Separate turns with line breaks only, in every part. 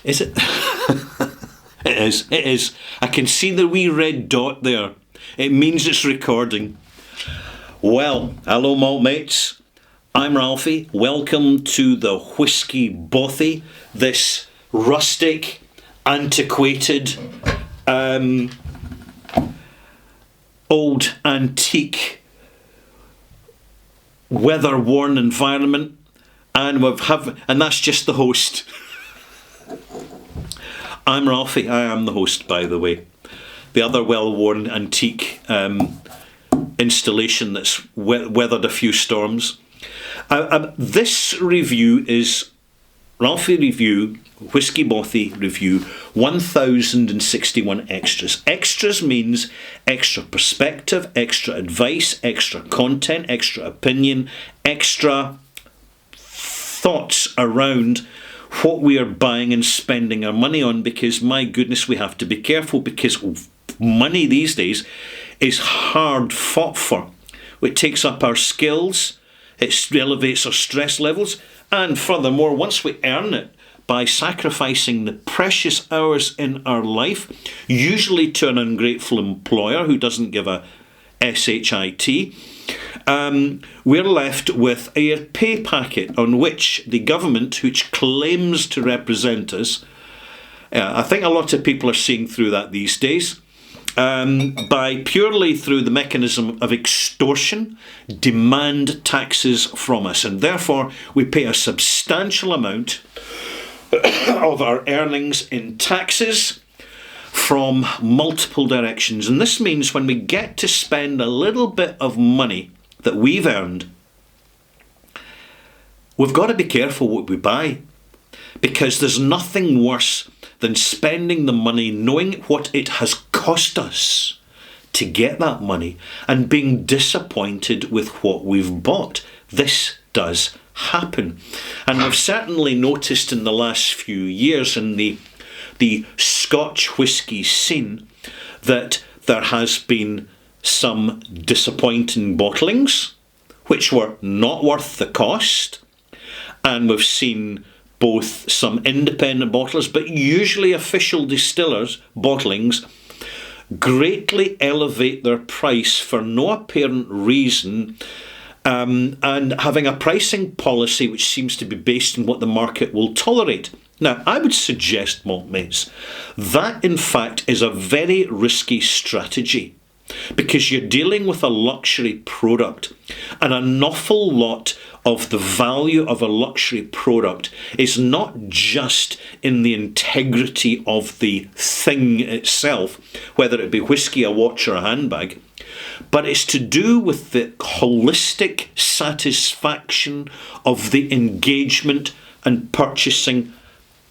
Is it? It is. It is. I can see the wee red dot there. It means it's recording. Well, hello, malt mates. I'm Ralphie. Welcome to the Whiskey Bothy, this rustic, antiquated, old, antique, weather-worn environment, and that's just the host. I'm Ralphie. I am the host, by the way. The other well-worn antique installation that's weathered a few storms. This review is Ralphie Review, Whiskey Bothy Review, 1061 extras. Extras means extra perspective, extra advice, extra content, extra opinion, extra thoughts around what we are buying and spending our money on, because my goodness, we have to be careful, because money these days is hard fought for. It takes up our skills, it elevates our stress levels, and furthermore, once we earn it by sacrificing the precious hours in our life, usually to an ungrateful employer who doesn't give a SHIT, we're left with a pay packet on which the government, which claims to represent us, I think a lot of people are seeing through that these days, by purely through the mechanism of extortion, demand taxes from us, and therefore we pay a substantial amount of our earnings in taxes from multiple directions. And this means when we get to spend a little bit of money that we've earned, we've got to be careful what we buy, because there's nothing worse than spending the money knowing what it has cost us to get that money and being disappointed with what we've bought. This does happen, and we've certainly noticed in the last few years in the Scotch whisky scene that there has been some disappointing bottlings which were not worth the cost, and we've seen both some independent bottlers, but usually official distillers' bottlings, greatly elevate their price for no apparent reason, and having a pricing policy which seems to be based on what the market will tolerate. Now, I would suggest, malt mates, that in fact is a very risky strategy, because you're dealing with a luxury product, and an awful lot of the value of a luxury product is not just in the integrity of the thing itself, whether it be whiskey, a watch or a handbag, but it's to do with the holistic satisfaction of the engagement and purchasing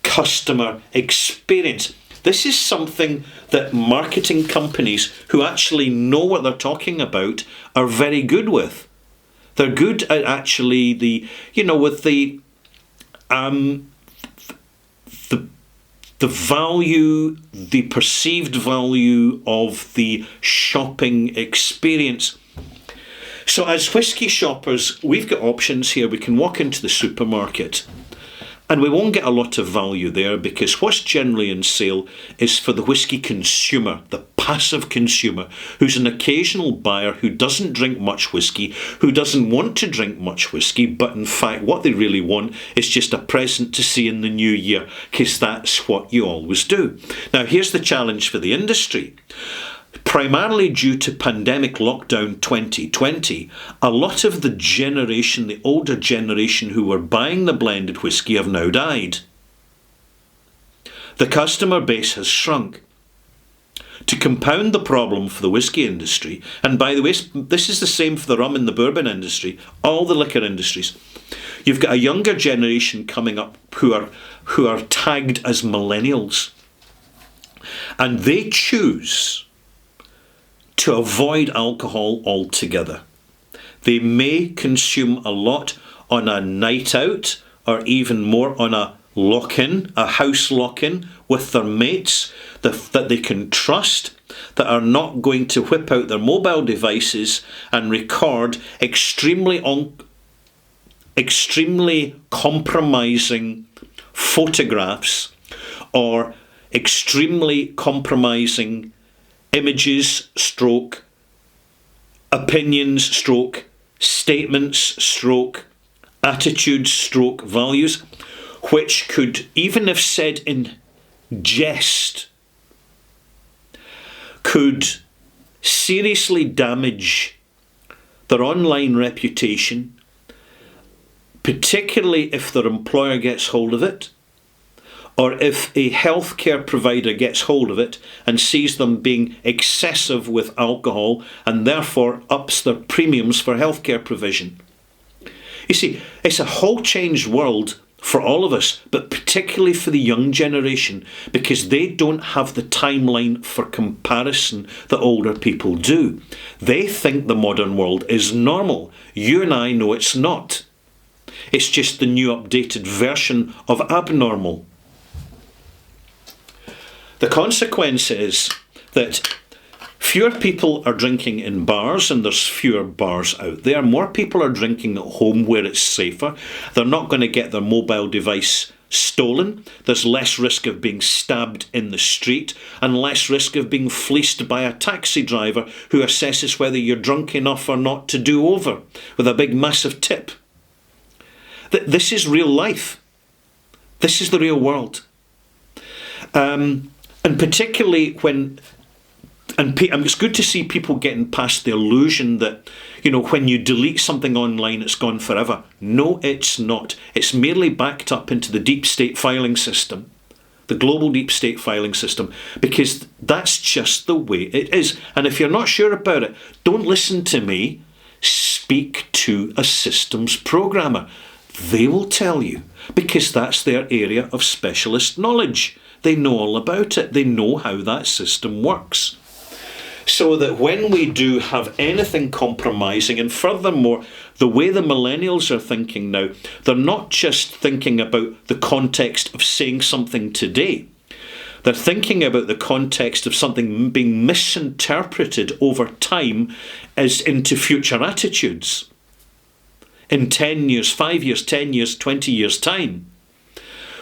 customer experience. This is something that marketing companies who actually know what they're talking about are very good with. They're good at actually with the value, the perceived value of the shopping experience. So as whisky shoppers, we've got options here. We can walk into the supermarket and we won't get a lot of value there, because what's generally on sale is for the whisky consumer, the passive consumer, who's an occasional buyer who doesn't drink much whisky, who doesn't want to drink much whisky, but in fact what they really want is just a present to see in the new year, because that's what you always do. Now here's the challenge for the industry. Primarily due to pandemic lockdown 2020, a lot of the generation, the older generation who were buying the blended whisky, have now died. The customer base has shrunk. To compound the problem for the whisky industry, and by the way, this is the same for the rum and the bourbon industry, all the liquor industries, you've got a younger generation coming up who are tagged as millennials, and they choose to avoid alcohol altogether. They may consume a lot on a night out, or even more on a lock-in, a house lock-in with their mates that they can trust, that are not going to whip out their mobile devices and record extremely compromising photographs or extremely compromising images, stroke, opinions, stroke, statements, stroke, attitudes, stroke, values, which could, even if said in jest, could seriously damage their online reputation, particularly if their employer gets hold of it, or if a healthcare provider gets hold of it and sees them being excessive with alcohol and therefore ups their premiums for healthcare provision. You see, it's a whole changed world for all of us, but particularly for the young generation, because they don't have the timeline for comparison that older people do. They think the modern world is normal. You and I know it's not. It's just the new updated version of abnormal. The consequence is that fewer people are drinking in bars, and there's fewer bars out there. More people are drinking at home where it's safer. They're not going to get their mobile device stolen. There's less risk of being stabbed in the street and less risk of being fleeced by a taxi driver who assesses whether you're drunk enough or not to do over with a big massive tip. This is real life. This is the real world. And particularly when, and it's good to see people getting past the illusion that, when you delete something online, it's gone forever. No, it's not. It's merely backed up into the deep state filing system, the global deep state filing system, because that's just the way it is. And if you're not sure about it, don't listen to me. Speak to a systems programmer. They will tell you, because that's their area of specialist knowledge. They know all about it. They know how that system works. So that when we do have anything compromising, and furthermore, the way the millennials are thinking now, they're not just thinking about the context of saying something today. They're thinking about the context of something being misinterpreted over time as into future attitudes. In 10 years, 5 years, 10 years, 20 years' time.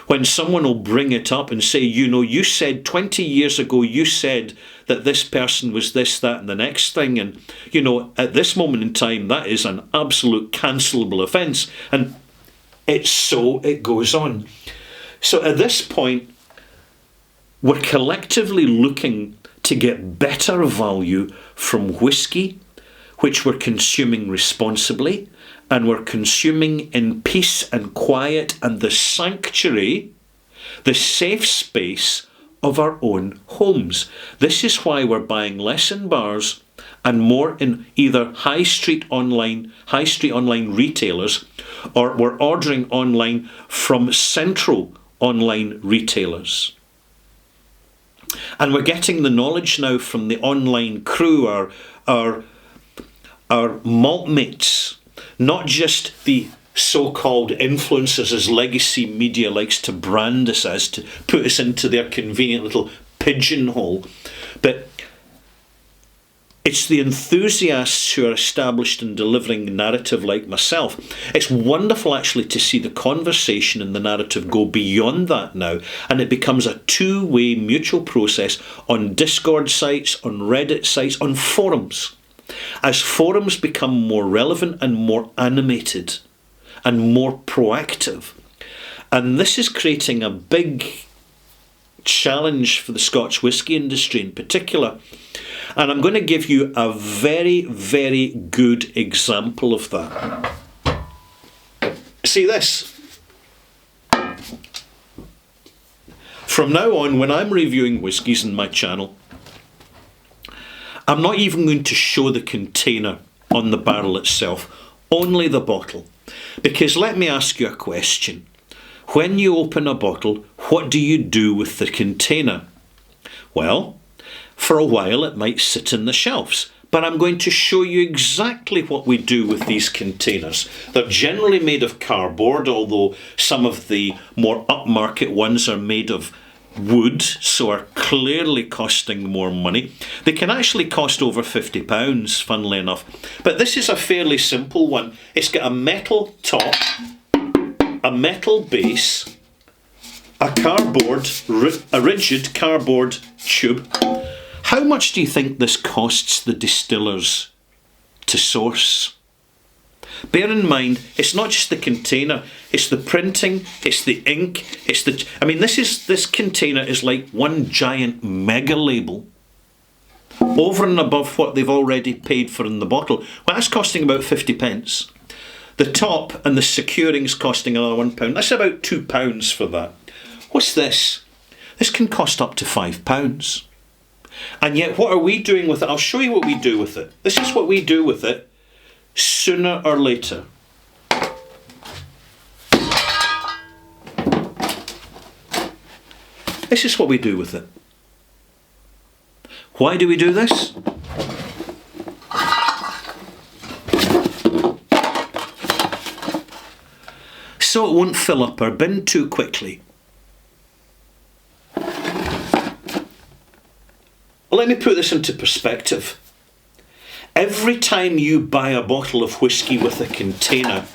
When someone will bring it up and say, you said 20 years ago, you said that this person was this, that, and the next thing. And, at this moment in time, that is an absolute cancelable offence. And it goes on. So at this point, we're collectively looking to get better value from whiskey, which we're consuming responsibly, and we're consuming in peace and quiet and the sanctuary, the safe space of our own homes. This is why we're buying less in bars and more in either high street online retailers, or we're ordering online from central online retailers. And we're getting the knowledge now from the online crew, our malt mates, not just the so-called influencers, as legacy media likes to brand us as, to put us into their convenient little pigeonhole, but it's the enthusiasts who are established in delivering narrative like myself. It's wonderful actually to see the conversation and the narrative go beyond that now, and it becomes a two-way mutual process on Discord sites, on Reddit sites, on forums. As forums become more relevant and more animated and more proactive. And this is creating a big challenge for the Scotch whisky industry in particular. And I'm going to give you a very, very good example of that. See this. From now on, when I'm reviewing whiskies in my channel, I'm not even going to show the container on the barrel itself, only the bottle. Because let me ask you a question. When you open a bottle, what do you do with the container? Well, for a while it might sit in the shelves, but I'm going to show you exactly what we do with these containers. They're generally made of cardboard, although some of the more upmarket ones are made of wood, so are clearly costing more money. They can actually cost over £50, funnily enough. But this is a fairly simple one. It's got a metal top, a metal base, a rigid cardboard tube. How much do you think this costs the distillers to source? Bear in mind, it's not just the container, it's the printing, it's the ink, this container is like one giant mega label over and above what they've already paid for in the bottle. Well, that's costing about 50 pence. The top and the securing's costing another £1. That's about £2 for that. What's this? This can cost up to £5. And yet, what are we doing with it? I'll show you what we do with it. This is what we do with it sooner or later. This is what we do with it. Why do we do this? So it won't fill up our bin too quickly. Let me put this into perspective. Every time you buy a bottle of whiskey with a container,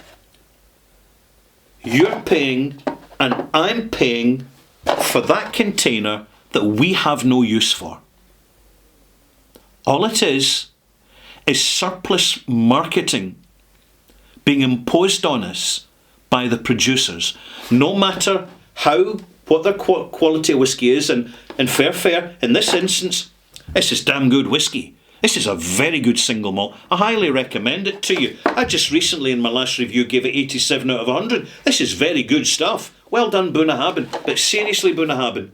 you're paying, and I'm paying, for that container that we have no use for. All it is surplus marketing being imposed on us by the producers, no matter what their quality of whiskey is. And fair, in this instance, this is damn good whiskey. This is a very good single malt. I highly recommend it to you. I just recently, in my last review, gave it 87 out of 100. This is very good stuff. Well done, Bunnahabhain. But seriously, Bunnahabhain,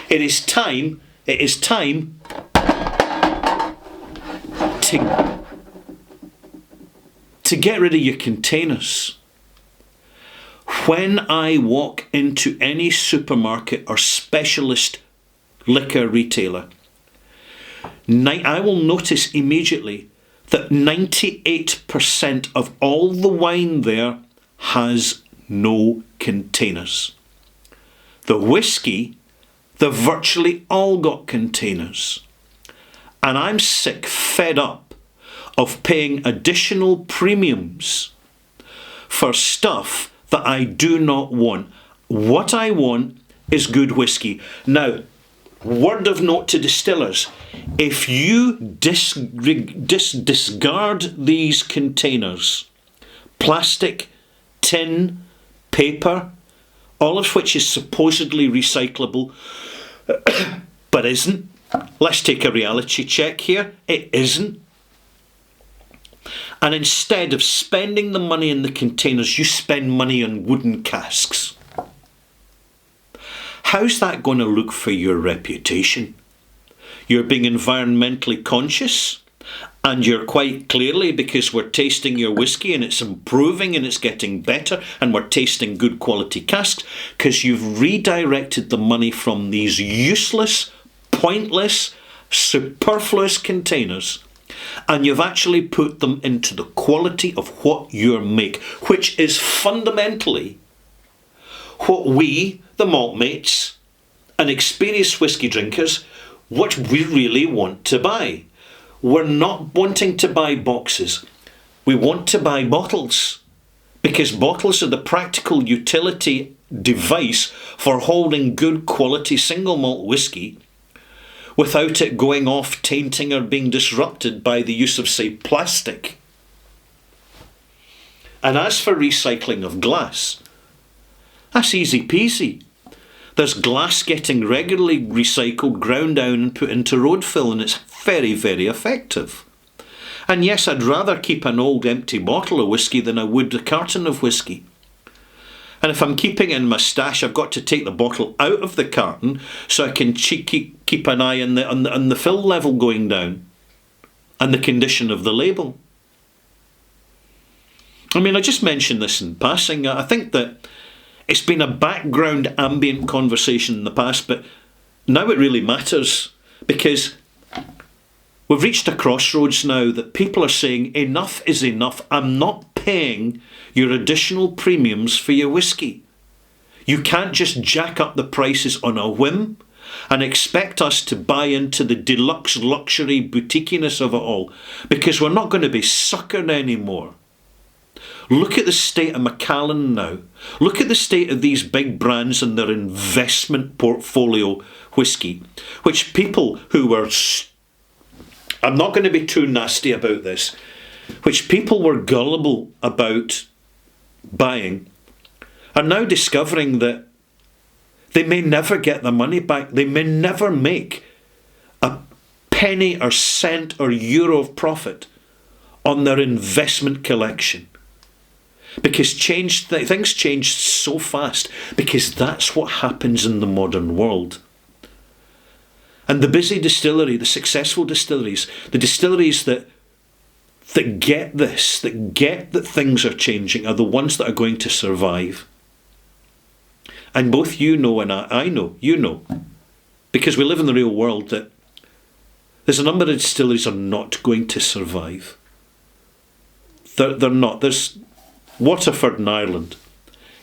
it is time to get rid of your containers. When I walk into any supermarket or specialist liquor retailer, I will notice immediately that 98% of all the wine there has no containers. The whiskey, they've virtually all got containers. And I'm fed up of paying additional premiums for stuff that I do not want. What I want is good whiskey. Now, word of note to distillers, if you discard these containers, plastic, tin, paper, all of which is supposedly recyclable, but isn't. Let's take a reality check here. It isn't. And instead of spending the money in the containers, you spend money on wooden casks. How's that going to look for your reputation? You're being environmentally conscious, and you're quite clearly, because we're tasting your whiskey and it's improving and it's getting better, and we're tasting good quality casks, because you've redirected the money from these useless, pointless, superfluous containers, and you've actually put them into the quality of what you make, which is fundamentally what we, the malt mates and experienced whiskey drinkers, what we really want to buy. We're not wanting to buy boxes. We want to buy bottles, because bottles are the practical utility device for holding good quality single malt whiskey without it going off, tainting or being disrupted by the use of, say, plastic. And as for recycling of glass, that's easy peasy. There's glass getting regularly recycled, ground down and put into road fill, and it's very, very effective. And yes, I'd rather keep an old empty bottle of whiskey than I would a carton of whiskey. And if I'm keeping it in my stash, I've got to take the bottle out of the carton so I can keep an eye on the fill level going down and the condition of the label. I just mentioned this in passing. I think that it's been a background ambient conversation in the past, but now it really matters, because we've reached a crossroads now that people are saying enough is enough. I'm not paying your additional premiums for your whiskey. You can't just jack up the prices on a whim and expect us to buy into the deluxe luxury boutiquiness of it all, because we're not going to be suckered anymore. Look at the state of Macallan now. Look at the state of these big brands and their investment portfolio whisky, which people who were, I'm not going to be too nasty about this, which people were gullible about buying, are now discovering that they may never get the money back. They may never make a penny or cent or euro of profit on their investment collection. Because things change so fast, because that's what happens in the modern world. And the busy distillery, the successful distilleries, the distilleries that get this, that get that things are changing, are the ones that are going to survive. And both you know and I know, you know, because we live in the real world, that there's a number of distilleries are not going to survive. They're not. There's Waterford in Ireland.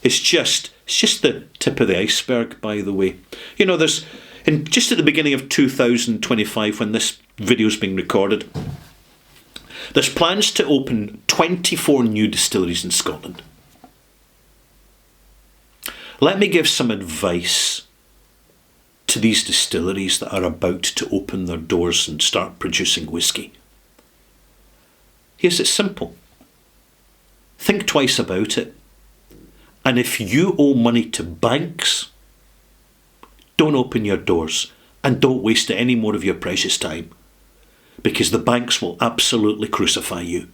It's just the tip of the iceberg, by the way. You know, just at the beginning of 2025, when this video is being recorded, there's plans to open 24 new distilleries in Scotland. Let me give some advice to these distilleries that are about to open their doors and start producing whisky. Here's it simple. Think twice about it. And if you owe money to banks, don't open your doors and don't waste any more of your precious time, because the banks will absolutely crucify you.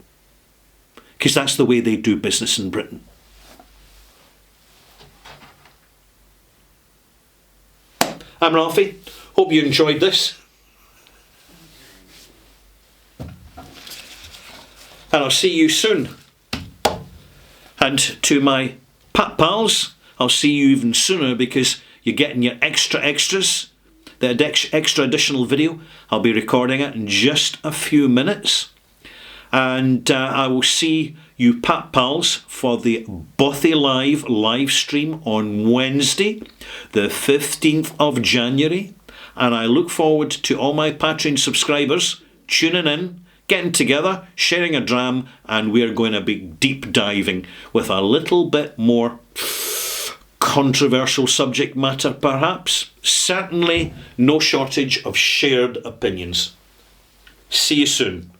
Because that's the way they do business in Britain. I'm Ralphie. Hope you enjoyed this. And I'll see you soon. And to my Pat pals, I'll see you even sooner, because you're getting your extras. The extra additional video, I'll be recording it in just a few minutes. And I will see you Pat pals for the Bothy live stream on Wednesday, the 15th of January. And I look forward to all my Patreon subscribers tuning in, getting together, sharing a dram, and we're going to be deep diving with a little bit more controversial subject matter, perhaps. Certainly no shortage of shared opinions. See you soon.